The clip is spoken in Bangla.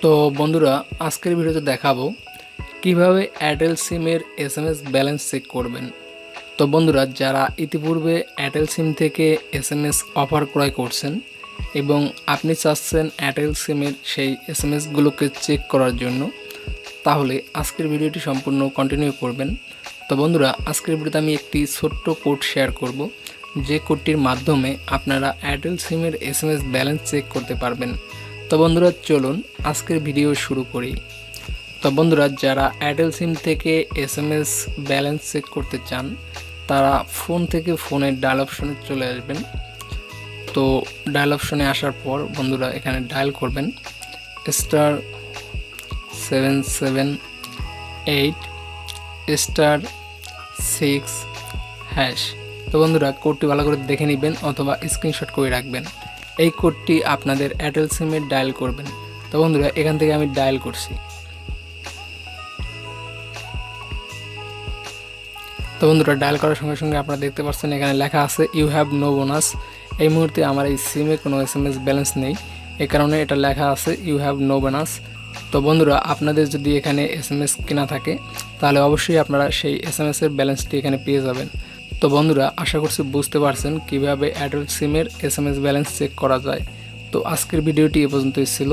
তো বন্ধুরা, আজকের ভিডিওতে দেখাবো কিভাবে এয়ারটেল সিমের এসএমএস ব্যালেন্স চেক করবেন। তো বন্ধুরা, যারা ইতিপূর্বে এয়ারটেল সিম থেকে এসএমএস অফার ক্রয় করছেন এবং আপনি চাচ্ছেন এয়ারটেল সিমের সেই এসএমএসগুলোকে চেক করার জন্য, তাহলে আজকের ভিডিওটি সম্পূর্ণ কন্টিনিউ করবেন। তো বন্ধুরা, আজকের ভিডিওতে আমি একটি ছোট্ট কোড শেয়ার করব, যে কোডটির মাধ্যমে আপনারা এয়ারটেল সিমের এসএমএস ব্যালেন্স চেক করতে পারবেন। তো বন্ধুরা, চলুন আজকের ভিডিও শুরু করি। তো বন্ধুরা, যারা এয়ারটেল সিম থেকে এসএমএস ব্যালেন্স চেক করতে চান, তারা ফোন থেকে ফোনের ডায়াল অপশনে চলে আসবেন। তো ডায়াল অপশনে আসার পর বন্ধুরা, এখানে ডায়াল করবেন *778*6#। তো বন্ধুরা, কোডটি ভালো করে দেখে নেবেন অথবা স্ক্রিনশট করে রাখবেন। এই কোডটি আপনাদের এয়ারটেল সিমে ডায়াল করবেন। তো বন্ধুরা, এখান থেকে আমি ডায়াল করছি। তো বন্ধুরা, ডায়াল করার সঙ্গে সঙ্গে আপনারা দেখতে পাচ্ছেন এখানে লেখা আছে ইউ হ্যাভ নো বোনাস। এই মুহূর্তে আমার এই সিমে কোনো এসএমএস ব্যালেন্স নেই, এই কারণে এটা লেখা আছে ইউ হ্যাভ নো বোনাস। তো বন্ধুরা, আপনাদের যদি এখানে এসএমএস কেনা থাকে, তাহলে অবশ্যই আপনারা সেই এসএমএসের ব্যালেন্সটি এখানে পেয়ে যাবেন। তো বন্ধুরা, আশা করছি বুঝতে পারছেন কিভাবে এয়ারটেল সিমের এসএমএস ব্যালেন্স চেক করা যায়। তো আজকের ভিডিওটি এ পর্যন্তই ছিল।